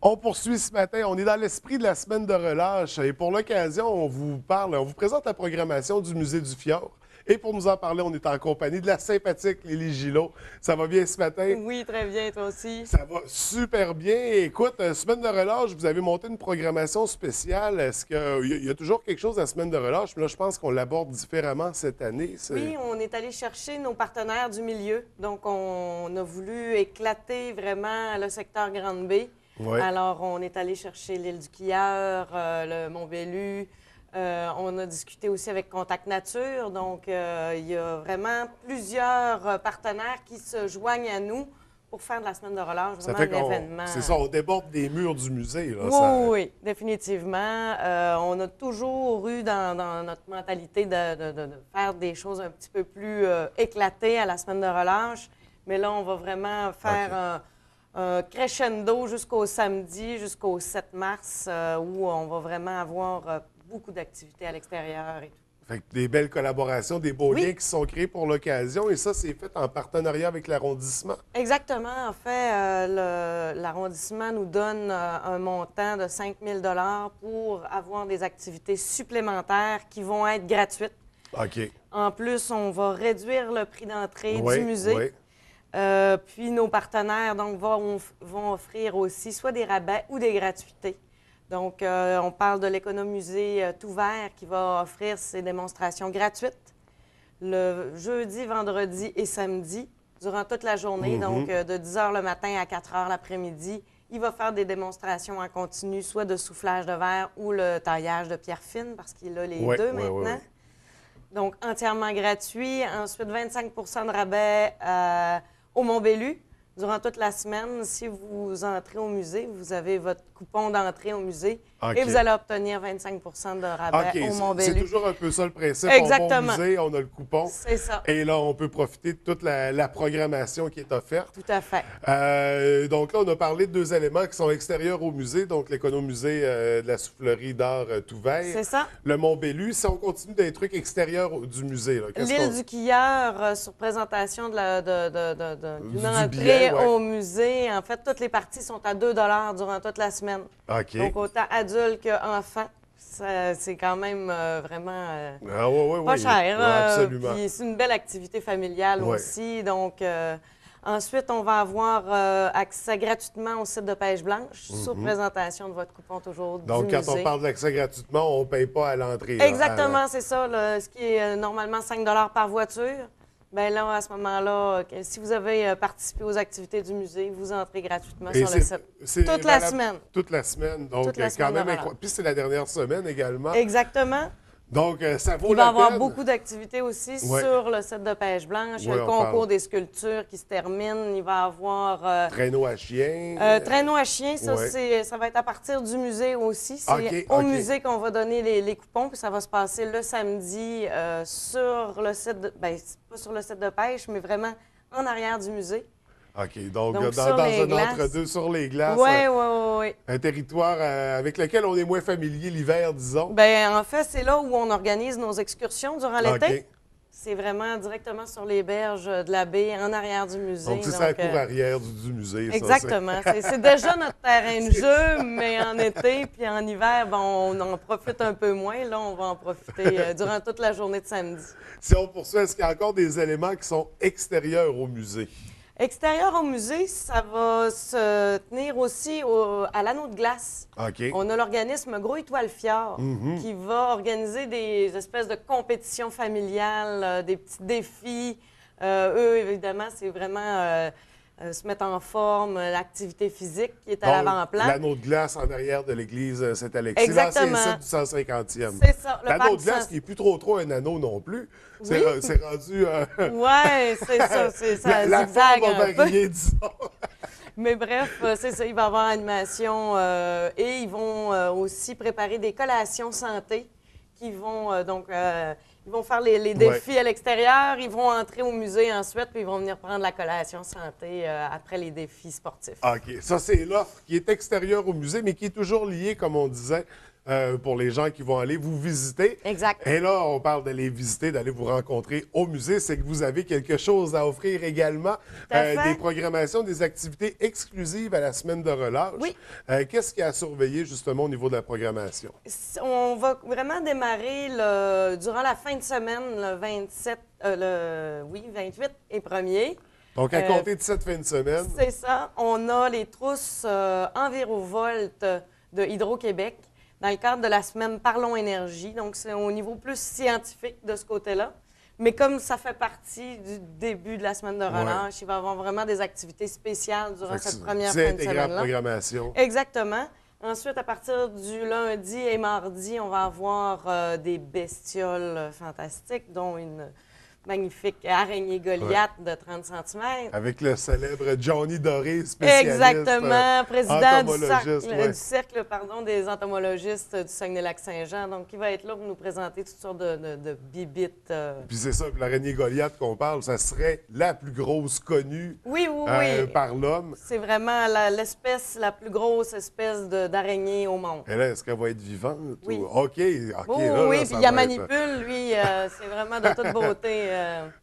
On poursuit ce matin. On est dans l'esprit de la semaine de relâche et pour l'occasion, on vous présente la programmation du Musée du Fjord. Et pour nous en parler, on est en compagnie de la sympathique Lily Gillot. Ça va bien ce matin? Oui, très bien, toi aussi. Ça va super bien. Écoute, semaine de relâche, vous avez monté une programmation spéciale. Est-ce qu'il y a toujours quelque chose à la semaine de relâche? Mais là, je pense qu'on l'aborde différemment cette année. Oui, on est allé chercher nos partenaires du milieu. Donc, on a voulu éclater vraiment le secteur Grande Bay. Ouais. Alors, on est allé chercher l'île du Quilleur, le Mont-Bellu. On a discuté aussi avec Contact Nature. Donc, il y a vraiment plusieurs partenaires qui se joignent à nous pour faire de la semaine de relâche Ça vraiment fait un qu'on... événement. C'est ça, on déborde des murs du musée. Là, Oui, oui, définitivement. On a toujours eu dans notre mentalité de faire des choses un petit peu plus éclatées à la semaine de relâche. Mais là, on va vraiment faire un crescendo jusqu'au samedi, jusqu'au 7 mars, où on va vraiment avoir beaucoup d'activités à l'extérieur et tout. Fait que des belles collaborations, des beaux Oui. liens qui sont créés pour l'occasion. Et ça, c'est fait en partenariat avec l'arrondissement. Exactement. En fait, l'arrondissement nous donne un montant de 5 000 pour avoir des activités supplémentaires qui vont être gratuites. OK. En plus, on va réduire le prix d'entrée Oui, du musée. oui. Puis nos partenaires donc, vont offrir aussi soit des rabais ou des gratuités. Donc, on parle de l'Économusée Tout Vert qui va offrir ses démonstrations gratuites le jeudi, vendredi et samedi durant toute la journée. Donc, de 10 h le matin à 4 h l'après-midi. Il va faire des démonstrations en continu, soit de soufflage de verre ou le taillage de pierre fine, parce qu'il a les Oui, deux oui, oui, maintenant. oui. Donc, entièrement gratuit. Ensuite, 25 de rabais au Mont-Bellu durant toute la semaine. Si vous entrez au musée, vous avez votre coupon d'entrée au musée OK. et vous allez obtenir 25 de rabais OK, au c'est Mont-Bellu. toujours un peu ça le principe. Exactement. On va au musée, on a le coupon. C'est ça. Et là, on peut profiter de toute la programmation qui est offerte. Tout à fait. Donc là, on a parlé de deux éléments qui sont extérieurs au musée, donc l'Économusée de la soufflerie d'art tout vert. C'est ça. Le Mont-Bellu. Si on continue des trucs extérieurs du musée, là, qu'est-ce L'île qu'on... du Quilleur, sur présentation d'une Du entrée billet, ouais. au musée. En fait, toutes les parties sont à 2 durant toute la semaine. OK. Donc, autant adultes qu'enfants. C'est quand même vraiment Ah oui, oui, oui. pas cher. Ouais, absolument. Puis c'est une belle activité familiale Ouais. aussi. Donc, ensuite, on va avoir accès gratuitement au site de Pêche Blanche sur présentation de votre coupon toujours Donc, du quand musée. on parle d'accès gratuitement, on ne paye pas à l'entrée. là. Exactement, c'est ça. Ce qui est normalement 5 par voiture. Bien là, à ce moment-là, si vous avez participé aux activités du musée, vous entrez gratuitement Et sur le site. c'est Toute la valable semaine. Toute la semaine. Donc, Toute la quand semaine même de relâche. incroyable. Puis c'est la dernière semaine également. Exactement. Donc, ça vaut Il va y la avoir peine. beaucoup d'activités aussi Ouais. sur le site de Pêche Blanche. Il y a Ouais, le on concours parle. des sculptures qui se termine. Il va y avoir Traîneau à chien. traîneau à chien. Ça, Ouais. ça va être à partir du musée aussi. C'est OK, au OK. musée qu'on va donner les coupons. Puis ça va se passer le samedi sur le site de... Bien, c'est pas sur le site de pêche, mais vraiment en arrière du musée. OK. Donc Donc, dans sur les un glaces. entre-deux sur les glaces. Oui, oui, oui. Un territoire avec lequel on est moins familier l'hiver, disons. Bien, en fait, c'est là où on organise nos excursions durant l'été. OK. C'est vraiment directement sur les berges de la baie, en arrière du musée. Donc, c'est ça la cour arrière du musée. ça, Exactement. C'est déjà notre terrain de jeu, mais en été puis en hiver, bon, on en profite un peu moins. Là, on va en profiter durant toute la journée de samedi. Si on poursuit, est-ce qu'il y a encore des éléments qui sont extérieurs au musée? Extérieur au musée, ça va se tenir aussi à l'anneau de glace. OK. On a l'organisme Gros Étoile Fjord qui va organiser des espèces de compétitions familiales, des petits défis. Eux, évidemment, c'est vraiment se mettre en forme, l'activité physique qui est à Donc, l'avant-plan. l'anneau de glace en arrière de l'église Saint-Alexis. Exactement. L'ancien site du 150e. C'est ça, le L'anneau parc de du glace sens- qui n'est plus trop un anneau non plus. Oui. C'est rendu... Oui, c'est ça, ça la zigzague forme a un peu. varié, disons. Mais bref, c'est ça, il va y avoir animation et ils vont aussi préparer des collations santé qui vont ils vont faire les défis à l'extérieur, ils vont entrer au musée ensuite, puis ils vont venir prendre la collation santé après les défis sportifs. OK. Ça, c'est l'offre qui est extérieure au musée, mais qui est toujours liée, comme on disait, pour les gens qui vont aller vous visiter. Exact. Et là, on parle d'aller visiter, d'aller vous rencontrer au musée. C'est que vous avez quelque chose à offrir également. Des programmations, des activités exclusives à la semaine de relâche. Oui. Qu'est-ce qu'il y a à surveiller justement au niveau de la programmation? On va vraiment démarrer durant la fin de semaine, le 27, 28 et 1er. Donc, à compter de cette fin de semaine. C'est ça. On a les trousses Envirovolt de Hydro-Québec dans le cadre de la semaine Parlons Énergie. Donc, c'est au niveau plus scientifique de ce côté-là. Mais comme ça fait partie du début de la semaine de relâche, il va y avoir vraiment des activités spéciales durant cette première fin de semaine-là. C'est la programmation. Exactement. Ensuite, à partir du lundi et mardi, on va avoir des bestioles fantastiques, dont une magnifique araignée Goliath de 30 cm. Avec le célèbre Johnny Doré, spécialiste. Exactement, président du cercle des entomologistes du Saguenay-Lac-Saint-Jean. Donc, il va être là pour nous présenter toutes sortes de bibites. Puis c'est ça, l'araignée Goliath qu'on parle, ça serait la plus grosse connue oui. par l'homme. C'est vraiment l'espèce, la plus grosse espèce d'araignée au monde. Et là, est-ce qu'elle va être vivante? Oui. OK. Oui, puis il y a Manipule, lui, c'est vraiment de toute beauté.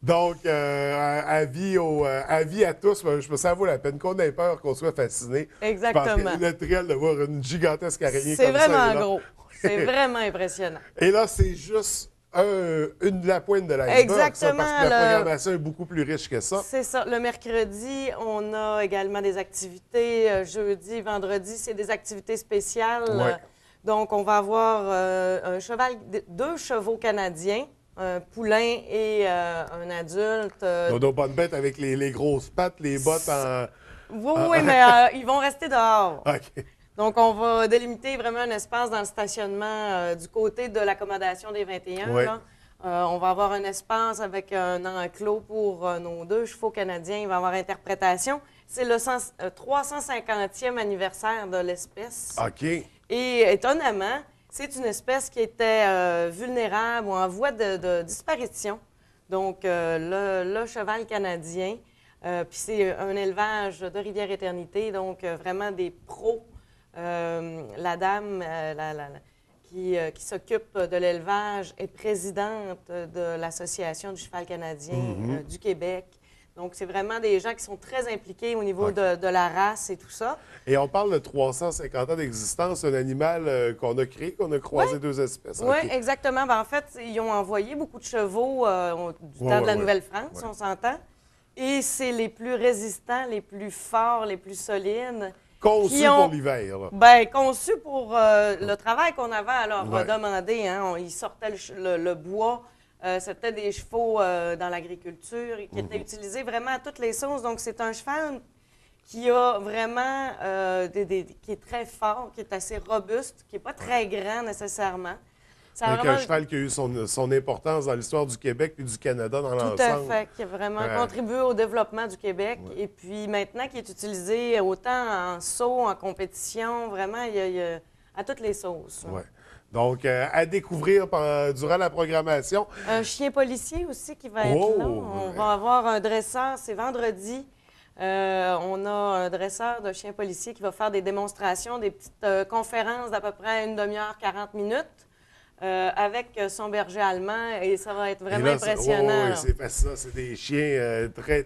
Donc, avis à tous, je me ça vaut la peine qu'on ait peur, qu'on soit fasciné. Exactement. Parce que naturel de voir une gigantesque araignée comme ça. C'est vraiment là. gros. C'est vraiment impressionnant. Et là, c'est juste la pointe de l'iceberg. Exactement. Parce que la programmation est beaucoup plus riche que ça. C'est ça. Le mercredi, on a également des activités. Jeudi, vendredi, c'est des activités spéciales. Ouais. Donc, on va avoir deux chevaux canadiens. Un poulain et un adulte. Nos bonnes bêtes avec les grosses pattes, les bottes en... Oui, mais ils vont rester dehors. OK. Donc, on va délimiter vraiment un espace dans le stationnement du côté de l'accommodation des 21. Ouais. Là. On va avoir un espace avec un enclos pour nos deux chevaux canadiens. Il va y avoir interprétation. C'est le 350e anniversaire de l'espèce. OK. Et étonnamment, c'est une espèce qui était vulnérable ou en voie de disparition. Donc, le cheval canadien, puis c'est un élevage de Rivière-Éternité, donc vraiment des pros. La dame qui s'occupe de l'élevage est présidente de l'Association du cheval canadien du Québec. Donc, c'est vraiment des gens qui sont très impliqués au niveau de la race et tout ça. Et on parle de 350 ans d'existence, un animal qu'on a créé, qu'on a croisé deux espèces. Oui, exactement. Ben, en fait, ils ont envoyé beaucoup de chevaux du temps de la Nouvelle-France, on s'entend. Et c'est les plus résistants, les plus forts, les plus solides. Conçus pour l'hiver. Bien, conçus pour le travail qu'on avait à leur demander. Hein. Ils sortaient le bois. C'était des chevaux dans l'agriculture qui étaient utilisés vraiment à toutes les sauces. Donc, c'est un cheval qui a vraiment, qui est très fort, qui est assez robuste, qui n'est pas très grand nécessairement. Avec un cheval qui a eu son importance dans l'histoire du Québec et du Canada dans l'ensemble. Tout à fait, qui a vraiment contribué au développement du Québec. Et puis maintenant, qui est utilisé autant en saut, en compétition, vraiment, il y a à toutes les sauces. Ouais. Donc, à découvrir durant la programmation. Un chien policier aussi qui va être là. On va avoir un dresseur, c'est vendredi. On a un dresseur de chien policier qui va faire des démonstrations, des petites conférences d'à peu près une demi-heure, 40 minutes. Avec son berger allemand, et ça va être vraiment impressionnant. Oui, c'est fascinant. C'est des chiens très,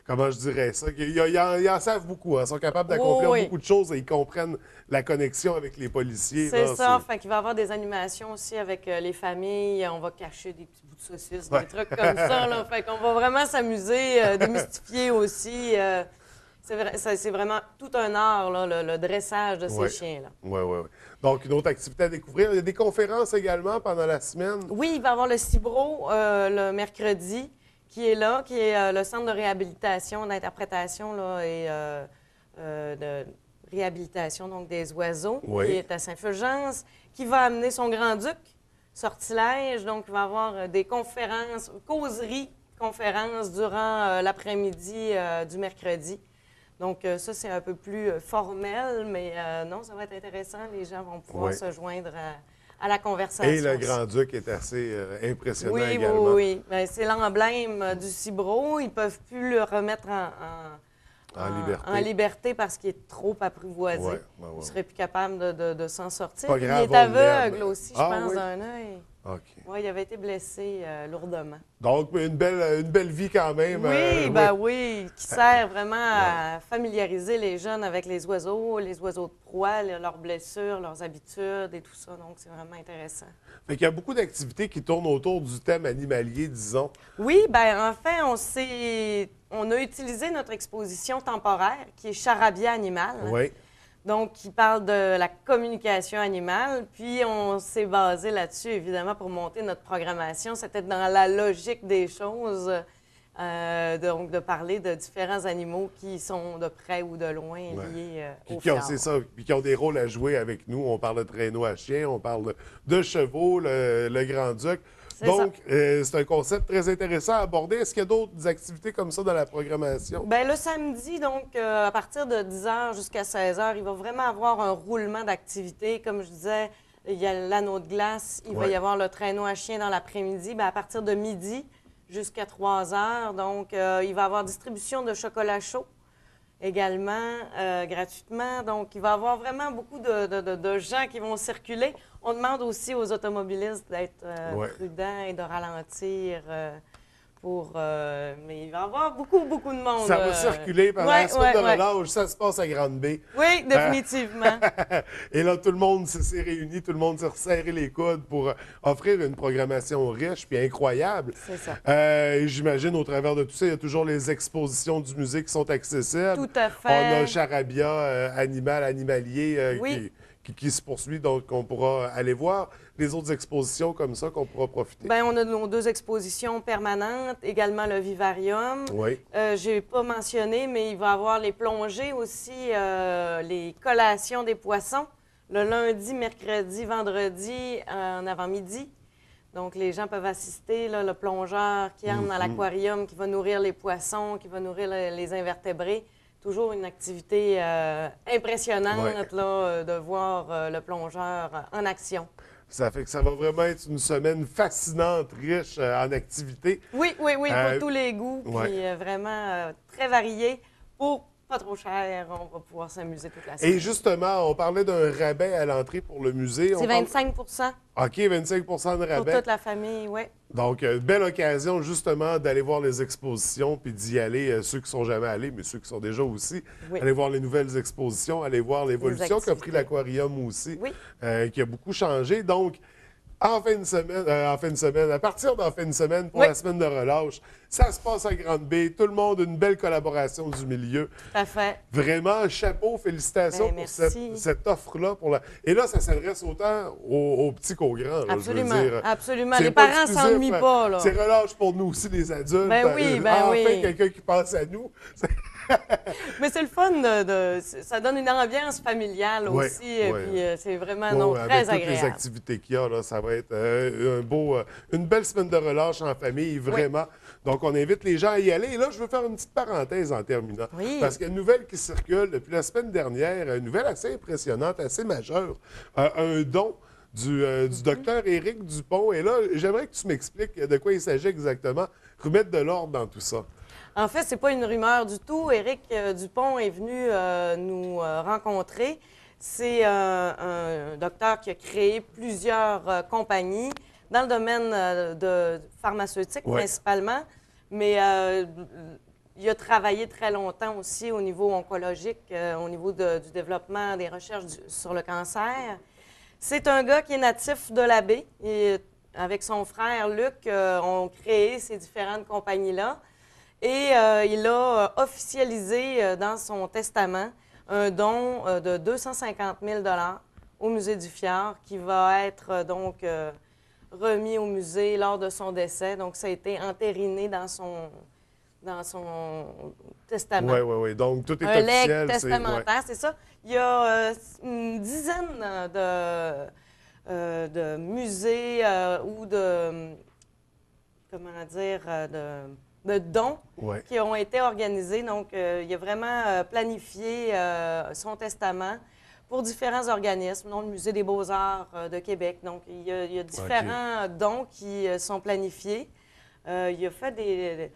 comment je dirais ça? Ils en savent beaucoup. Ils sont capables d'accomplir beaucoup de choses et ils comprennent la connexion avec les policiers. C'est ça. Fait qu'il va y avoir des animations aussi avec les familles. On va cacher des petits bouts de saucisses, des trucs comme ça. Là. Fait qu'on va vraiment s'amuser, démystifier aussi. C'est vraiment tout un art, là, le dressage de ces chiens-là. Oui. Donc, une autre activité à découvrir. Il y a des conférences également pendant la semaine. Oui, il va y avoir le CIBRO le mercredi qui est là, qui est le centre de réhabilitation, d'interprétation et de réhabilitation donc des oiseaux, qui est à Saint-Fulgence, qui va amener son grand-duc, sortilège. Donc, il va y avoir des conférences, conférences durant l'après-midi du mercredi. Donc, ça, c'est un peu plus formel, mais non, ça va être intéressant. Les gens vont pouvoir se joindre à la conversation. Et le Grand-Duc est assez impressionnant également. Oui. Ben, c'est l'emblème du CIBRO. Ils ne peuvent plus le remettre en liberté parce qu'il est trop apprivoisé. Ouais, Il ne serait plus capable de s'en sortir. Pas Puis grave, il est on l'aime. aveugle aussi, je Ah, pense, oui? d'un œil. OK. Oui, il avait été blessé lourdement. Donc, une belle vie quand même. Oui, oui, qui sert vraiment Ouais. à familiariser les jeunes avec les oiseaux de proie, leurs blessures, leurs habitudes et tout ça. Donc, c'est vraiment intéressant. Fait qu'il y a beaucoup d'activités qui tournent autour du thème animalier, disons. Oui, bien, en fait, on a utilisé notre exposition temporaire qui est Charabia animal. Oui. Donc, qui parle de la communication animale. Puis, on s'est basé là-dessus, évidemment, pour monter notre programmation. C'était dans la logique des choses, donc de parler de différents animaux qui sont de près ou de loin liés au fjord. C'est ça, puis qui ont des rôles à jouer avec nous. On parle de traîneau à chien, on parle de chevaux, le Grand-Duc. Donc, c'est un concept très intéressant à aborder. Est-ce qu'il y a d'autres activités comme ça dans la programmation? Bien, le samedi, donc, à partir de 10 h jusqu'à 16 h, il va vraiment avoir un roulement d'activités. Comme je disais, il y a l'anneau de glace, il va y avoir le traîneau à chien dans l'après-midi. Bien, à partir de midi jusqu'à 3 h, donc, il va y avoir distribution de chocolat chaud également, gratuitement. Donc, il va y avoir vraiment beaucoup de gens qui vont circuler. On demande aussi aux automobilistes d'être prudents et de ralentir mais il va y avoir beaucoup de monde. Ça va circuler pendant la semaine de relâche. Ça se passe à Grande-Bay. Oui, définitivement. Et là, tout le monde s'est réuni, tout le monde s'est resserré les coudes pour offrir une programmation riche puis incroyable. C'est ça. J'imagine, au travers de tout ça, il y a toujours les expositions du musée qui sont accessibles. Tout à fait. On a Charabia animalier qui se poursuit, donc on pourra aller voir les autres expositions comme ça qu'on pourra profiter. Bien, on a nos 2 expositions permanentes, également le vivarium. Oui. Je n'ai pas mentionné, mais il va y avoir les plongées aussi, les collations des poissons, le lundi, mercredi, vendredi, en avant-midi. Donc, les gens peuvent assister, là, le plongeur qui entre dans l'aquarium, qui va nourrir les poissons, qui va nourrir les invertébrés. Toujours une activité impressionnante là, de voir le plongeur en action. Ça fait que ça va vraiment être une semaine fascinante, riche en activités. Oui, pour tous les goûts, puis vraiment très varié. Pour pas trop cher, on va pouvoir s'amuser toute la semaine. Et justement, on parlait d'un rabais à l'entrée pour le musée. C'est 25 OK, 25 de rabais. pour toute la famille, oui. Donc, belle occasion justement d'aller voir les expositions puis d'y aller, ceux qui sont jamais allés, mais ceux qui sont déjà aussi. Aller voir les nouvelles expositions, aller voir l'évolution qu'a pris l'aquarium aussi, qui a beaucoup changé. Donc, en fin de semaine, à partir d'en fin de semaine, pour la semaine de relâche, ça se passe à Grande-Bay. Tout le monde, une belle collaboration du milieu. Tout à fait. Vraiment, chapeau, félicitations pour cette offre-là. Et là, ça s'adresse autant aux petits qu'aux grands. Là, absolument, je veux dire. absolument. Les parents ne s'ennuient pas. Là. C'est relâche pour nous aussi, les adultes. Enfin, quelqu'un qui pense à nous. Mais c'est le fun, ça donne une ambiance familiale aussi, et puis c'est vraiment très agréable. Avec toutes les activités qu'il y a, là, ça va être une belle semaine de relâche en famille, vraiment. Donc, on invite les gens à y aller. Et là, je veux faire une petite parenthèse en terminant. Parce qu'il y a une nouvelle qui circule depuis la semaine dernière, une nouvelle assez impressionnante, assez majeure, un don du docteur Éric Dupont. Et là, j'aimerais que tu m'expliques de quoi il s'agit exactement, remettre de l'ordre dans tout ça. En fait, ce n'est pas une rumeur du tout. Éric Dupont est venu nous rencontrer. C'est un docteur qui a créé plusieurs compagnies dans le domaine de pharmaceutique principalement, mais il a travaillé très longtemps aussi au niveau oncologique, au niveau du développement des recherches sur le cancer. C'est un gars qui est natif de la baie et avec son frère Luc ont créé ces différentes compagnies-là. Et il a officialisé dans son testament un don de 250 000 au Musée du Fjord qui va être donc remis au musée lors de son décès. Donc, ça a été entériné dans son testament. Oui. Donc, tout est un officiel. Un legs testamentaire, c'est ça. Il y a une dizaine de musées ou de... comment dire... de dons qui ont été organisés. Donc, il a vraiment planifié son testament pour différents organismes, dont le Musée des beaux-arts de Québec. Donc, il y a différents dons qui sont planifiés. Il a fait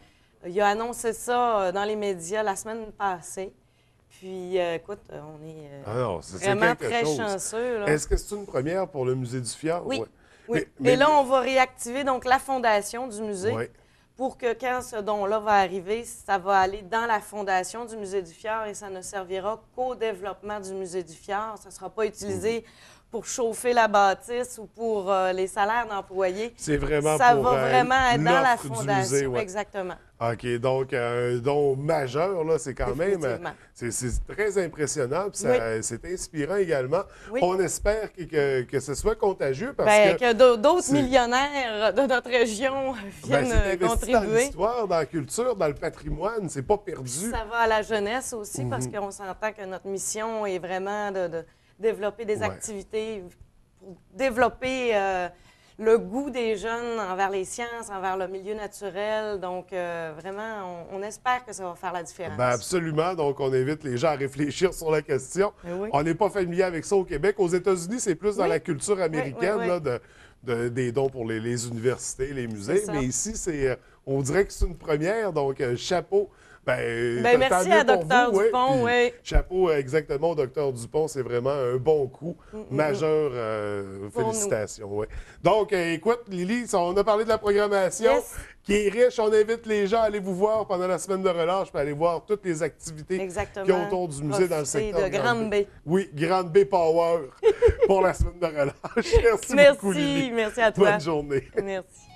Il a annoncé ça dans les médias la semaine passée. Puis, écoute, on est vraiment très chanceux. Est-ce que c'est une première pour le Musée du Fjord? Oui. Ouais. Oui. Et là, on va réactiver donc la fondation du musée pour que quand ce don-là va arriver, ça va aller dans la fondation du Musée du Fjord et ça ne servira qu'au développement du Musée du Fjord. Ça ne sera pas utilisé pour chauffer la bâtisse ou pour les salaires d'employés. C'est vraiment ça pour va vraiment être dans la l'offre du fondation. musée, ouais. Exactement. OK, donc un don majeur, là, c'est quand même... C'est très impressionnant, puis c'est inspirant également. Oui. On espère que ce soit contagieux parce que d'autres millionnaires de notre région viennent contribuer. Dans l'histoire, dans la culture, dans le patrimoine, c'est pas perdu. Ça va à la jeunesse aussi parce qu'on s'entend que notre mission est vraiment de développer des activités pour développer le goût des jeunes envers les sciences, envers le milieu naturel. Donc, vraiment, on espère que ça va faire la différence. Bien, absolument. Donc, on invite les gens à réfléchir sur la question. Oui. On n'est pas familier avec ça au Québec. Aux États-Unis, c'est plus dans la culture américaine là, des dons pour les universités, les musées. Mais ici, on dirait que c'est une première. Donc, chapeau. Merci à Dr. Dupont. Oui. Chapeau exactement au Dr. Dupont. C'est vraiment un bon coup majeur. Félicitations. Ouais. Donc, écoute, Lily, on a parlé de la programmation qui est riche. On invite les gens à aller vous voir pendant la semaine de relâche puis aller voir toutes les activités qu'il y a autour du musée dans le secteur de Grande Bay. Oui, Grande Bay Power pour la semaine de relâche. Merci beaucoup, Lily. Merci à toi. Bonne journée. Merci.